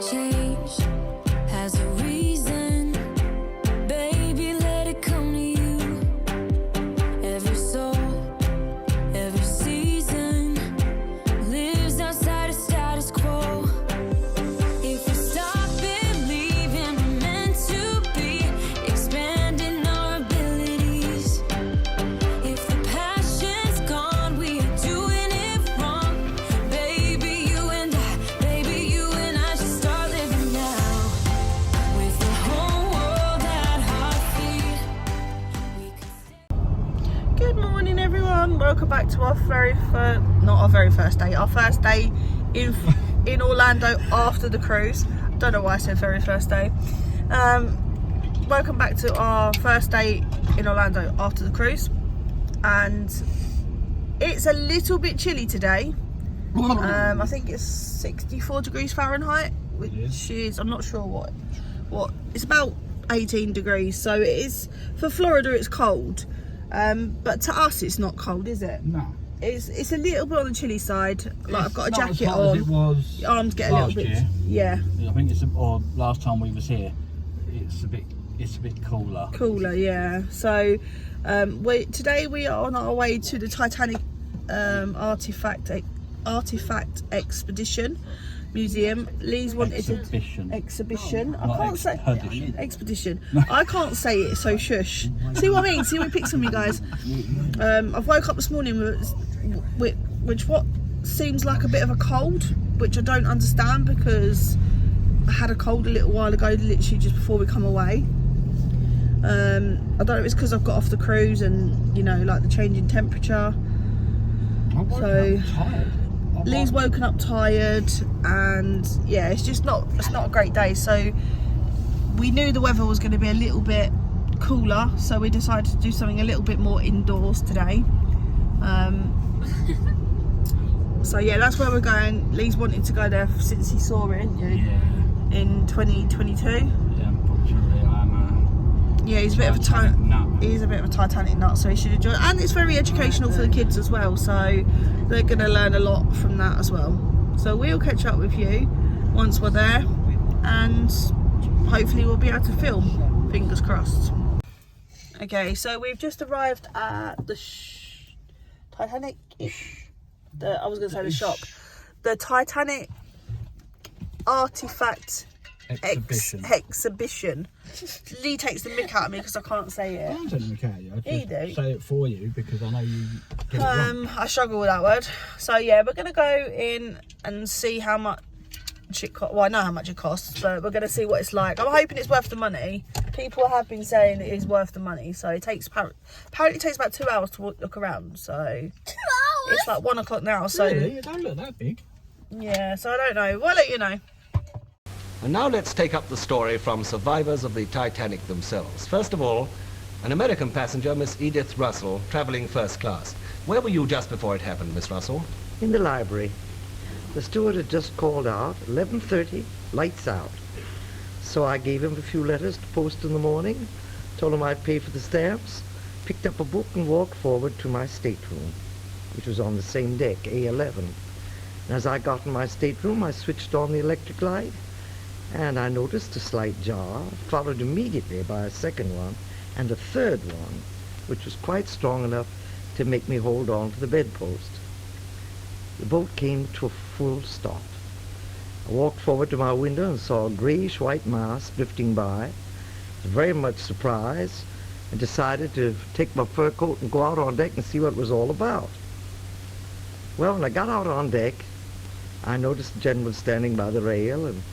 change has a reason. Baby, let it come to you. Every soul, every season lives outside of status quo. If we stop believing we're meant to be, expanding our abilities. If the passion's gone, we are doing it wrong. Baby, you and I should start living now. With the whole world at our feet, we could stay. Good morning, everyone. Welcome back to our first day in Orlando after the cruise. Don't know why I said very first day. Welcome back to our first day in Orlando after the cruise, and it's a little bit chilly today. I think it's 64 degrees Fahrenheit, which is, I'm not sure what it's about 18 degrees. So it is, for Florida it's cold, but to us it's not cold, is it? No. It's a little bit on the chilly side. Like, I've got a It's not jacket as hot on. as it was Your arms get a little last bit. year. Yeah. I think or last time we was here, it's a bit cooler. Cooler, yeah. So today we are on our way to the Titanic artifact expedition museum. Lee's wanted exhibition. I Not can't say expedition. expedition. I can't say it, so shush. See what I mean? See what it picks on me, guys. I've woke up this morning with what seems like a bit of a cold, which I don't understand because I had a cold a little while ago, literally just before we come away. I don't know if it's because I've got off the cruise and, you know, like the change in temperature. So Lee's woken up tired, and yeah, it's not a great day. So we knew the weather was going to be a little bit cooler, so we decided to do something a little bit more indoors today. So yeah, that's where we're going. Lee's wanted to go there since he saw it, didn't you? Yeah. In 2022. Yeah, unfortunately, I'm Yeah, he's a bit of a Titanic nut. He's a bit of a Titanic nut, so he should enjoy it. And it's very educational for the kids as well, so they're going to learn a lot from that as well. So we'll catch up with you once we're there, and hopefully we'll be able to film. Fingers crossed. Okay, so we've just arrived at the Titanic. I was going to say the shop. The Titanic artifact exhibition. Lee takes the mick out of me because I can't say it. I don't take the mick out of you. I You do. say it for you because I know you get it wrong. I struggle with that word. So yeah, we're gonna go in and see how much it costs. Well, I know how much it costs, but we're gonna see what it's like. I'm hoping it's worth the money. People have been saying it is worth the money. So it takes apparently it takes about 2 hours to look around. So 2 hours. It's like 1 o'clock now. So Really? It don't look that big. yeah. So I don't know. We'll let you know. And now let's take up the story from survivors of the Titanic themselves. First of all, an American passenger, Miss Edith Russell, traveling first class. Where were you just before it happened, Miss Russell? In the library. The steward had just called out, 11:30, lights out. So I gave him a few letters to post in the morning, told him I'd pay for the stamps, picked up a book and walked forward to my stateroom, which was on the same deck, A11. And as I got in my stateroom, I switched on the electric light, and I noticed a slight jar, followed immediately by a second one, and a third one, which was quite strong enough to make me hold on to the bedpost. The boat came to a full stop. I walked forward to my window and saw a grayish-white mass drifting by. I was very much surprised and decided to take my fur coat and go out on deck and see what it was all about. Well, when I got out on deck, I noticed the gentleman standing by the rail and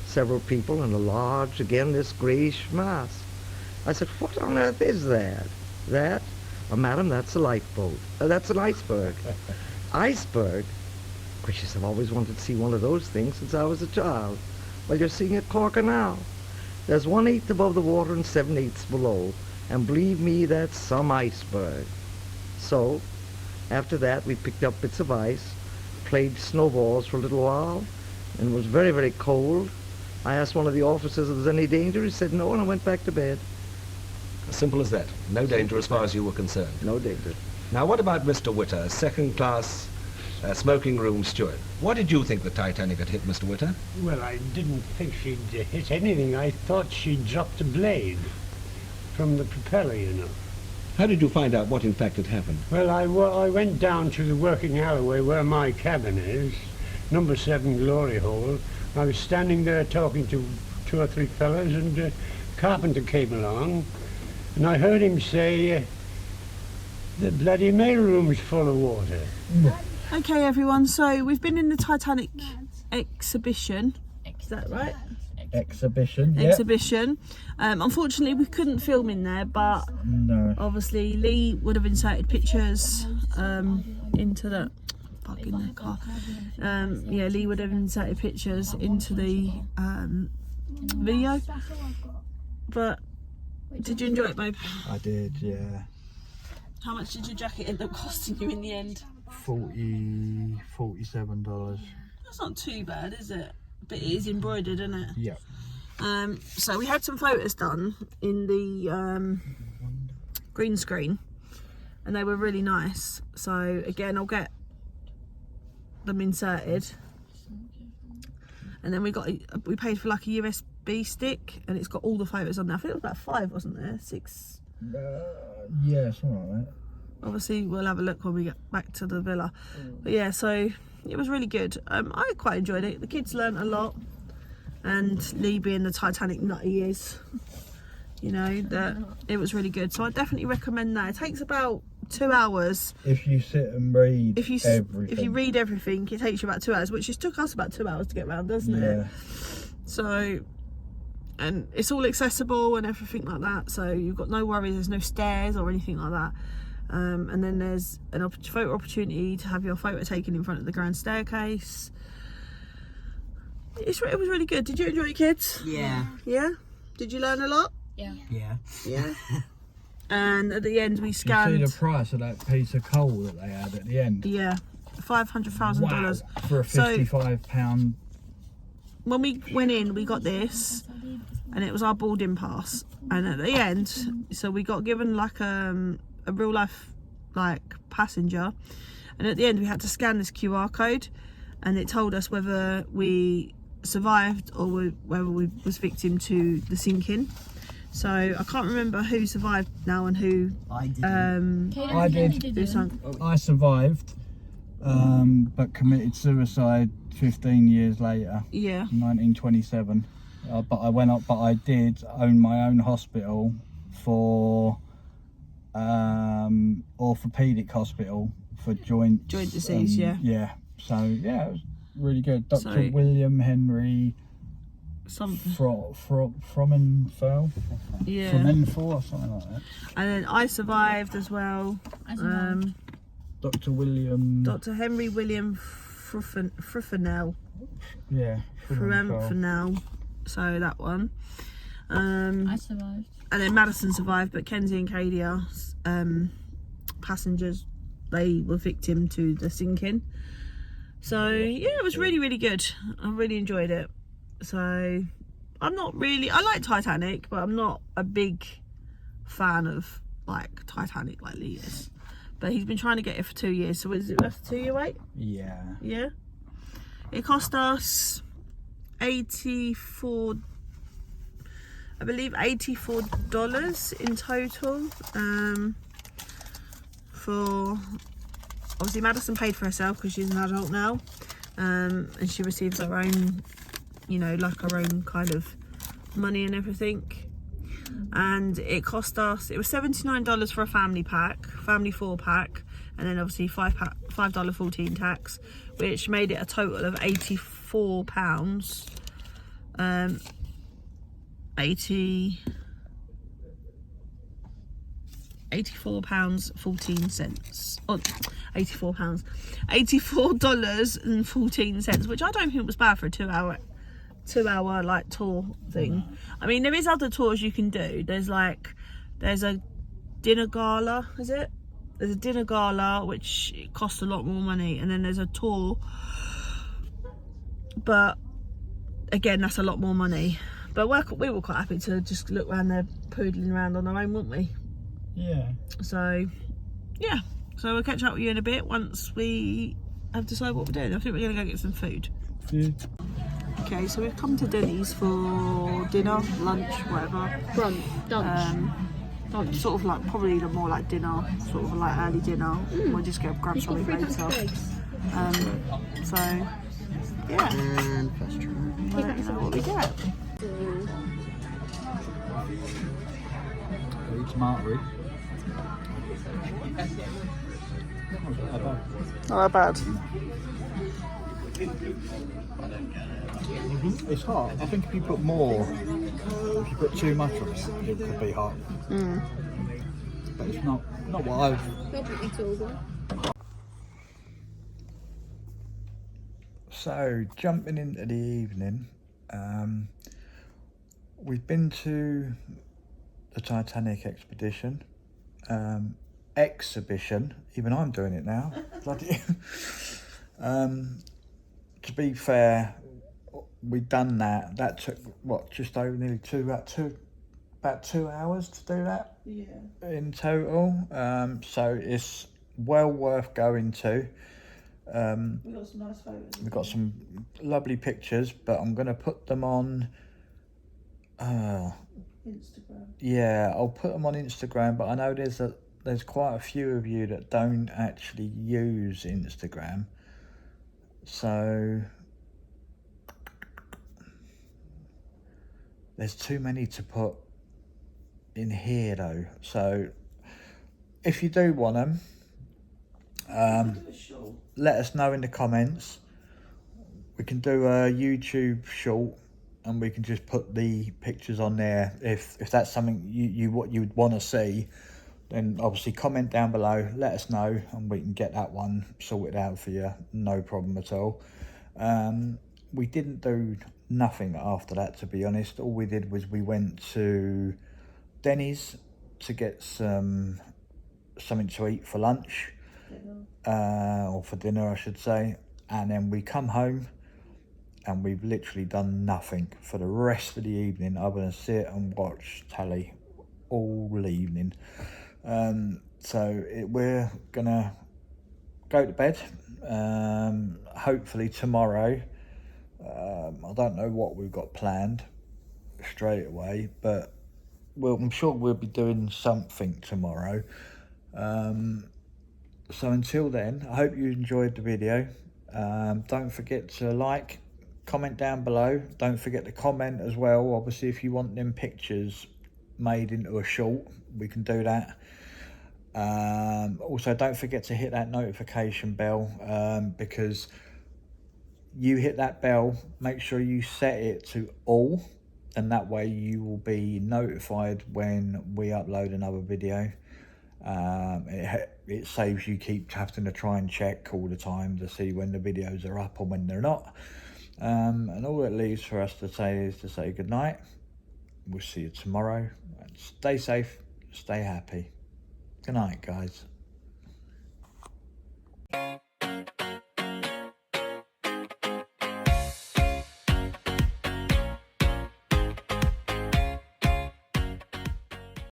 several people and a large, again, this grayish mass. I said, "What on earth is that?" "That? Oh, madam, that's a lifeboat. That's an iceberg." "Iceberg? Gracious, I've always wanted to see one of those things since I was a child." "Well, you're seeing it clearer now. There's 1/8 above the water and 7/8 below, and believe me, that's some iceberg." So, after that, we picked up bits of ice, played snowballs for a little while, and it was very, very cold. I asked one of the officers if there was any danger. He said no, and I went back to bed. Simple as that. No danger as far as you were concerned. No danger. Now, what about Mr. Witter, second class smoking room steward. What did you think the Titanic had hit, Mr. Witter? Well, I didn't think she'd hit anything. I thought she'd dropped a blade from the propeller, you know. How did you find out what in fact had happened? Well, I went down to the working alleyway where my cabin is, number 7 Glory Hole. I was standing there talking to 2 or 3 fellas, and the carpenter came along, and I heard him say, the bloody mailroom's full of water. Okay, everyone. So we've been in the Titanic exhibition. Is that right? Exhibition. Exhibition. Unfortunately, we couldn't film in there, but No. obviously Lee would have inserted pictures into the fucking their car. Yeah, Lee would have inserted pictures into the video. But did you enjoy it, babe? I did, yeah. How much did your jacket end up costing you in the end? $47. That's not too bad, is it? But it is embroidered, isn't it? Yep. So we had some photos done in the green screen, and they were really nice. So again, I'll get them inserted, and then we paid for like a USB stick, and it's got all the photos on there. I think it was about 5, wasn't there? 6. Yeah, something like that. Obviously we'll have a look when we get back to the villa. But yeah, so it was really good. I quite enjoyed it. The kids learnt a lot, and Lee being the Titanic nut he is, you know, that it was really good. So I definitely recommend that. It takes about 2 hours. If you sit and read everything. If you read everything, it takes you about 2 hours, which just took us about 2 hours to get around, doesn't it? So, and it's all accessible and everything like that, so you've got no worries. There's no stairs or anything like that. And then there's an photo opportunity to have your photo taken in front of the grand staircase. It was really good. Did you enjoy it, kids? Yeah. Yeah? Did you learn a lot? Yeah. Yeah. And at the end we You scanned... see the price of that piece of coal that they had at the end? Yeah. $500,000. For a £55. When we went in, we got this, and it was our boarding pass. And at the end, so we got given like a real life like passenger, and at the end we had to scan this QR code, and it told us whether we survived or whether we was victim to the sinking. So I can't remember who survived now and who I did. I did. who sunk. I survived, but committed suicide 15 years later, Yeah. 1927. But I went up. But I did own my own hospital for orthopedic hospital for joint disease. Yeah. So yeah, it was really good. Dr. So- William Henry Something. Fromenfeld. Yeah. Fromenfeld or something like that. And then I survived as well. Dr. William. Dr. Henry William Fruffinell. Yeah. Fruffinell. So that one. I survived. And then Madison survived, but Kenzie and Kadia, passengers, they were victim to the sinking. So yeah, it was really, really good. I really enjoyed it. So I like Titanic, but I'm not a big fan of like Titanic like Lee is. But he's been trying to get it for 2 years. So is it worth a 2-year wait? Yeah. Yeah. It cost us $84 in total. For obviously Madison paid for herself because she's an adult now, and she receives her own, you know, like her own kind of money and everything. And it cost us, it was $79 for a family 4-pack, and then obviously $5.14 tax, which made it a total of £84. £84.14. Oh, $84.14, which I don't think was bad for a 2 hour like tour thing. I mean, there is other tours you can do. There's a dinner gala, is it? There's a dinner gala which costs a lot more money, and then there's a tour, but again that's a lot more money. But we were quite happy to just look around there poodling around on our own, weren't we? Yeah. So yeah, so we'll catch up with you in a bit once we have decided what we're doing. I think we're going to go get some food. Yeah. Okay, so we've come to Denny's for dinner, lunch, whatever. Lunch. Sort of like, probably the more like dinner, sort of like early dinner. We'll just go grab something later. So, yeah. And first try. Let you know what we get. Tomato. Not that bad. It's hot. I think if you put more, if you put too much of it, it could be hot. But it's not what I've. So jumping into the evening, we've been to the Titanic expedition, exhibition. Even I'm doing it now. Bloody. To be fair, we've done that. That took what, just over nearly about 2 hours to do that. Yeah. In total. So it's well worth going to. We got some nice photos. We've got some lovely pictures, but I'm going to put them on Instagram. Yeah, I'll put them on Instagram, but I know there's quite a few of you that don't actually use Instagram. So there's too many to put in here though. So if you do want them, let us know in the comments. We can do a YouTube short and we can just put the pictures on there. If that's something you would want to see, then obviously comment down below, let us know, and we can get that one sorted out for you, no problem at all. We didn't do nothing after that, to be honest. All we did was we went to Denny's to get something to eat for lunch, or for dinner I should say, and then we come home and we've literally done nothing for the rest of the evening other than sit and watch telly all evening. So we're gonna go to bed, hopefully tomorrow. I don't know what we've got planned straight away, but I'm sure we'll be doing something tomorrow. So until then, I hope you enjoyed the video. Don't forget to like, comment down below. Don't forget to comment as well. Obviously, if you want them pictures made into a short, we can do that. Also, don't forget to hit that notification bell, because you hit that bell, make sure you set it to all, and that way you will be notified when we upload another video. It saves you keep having to try and check all the time to see when the videos are up or when they're not. And all it leaves for us to say is to say good night. We'll see you tomorrow. Stay safe, stay happy. Good night, guys.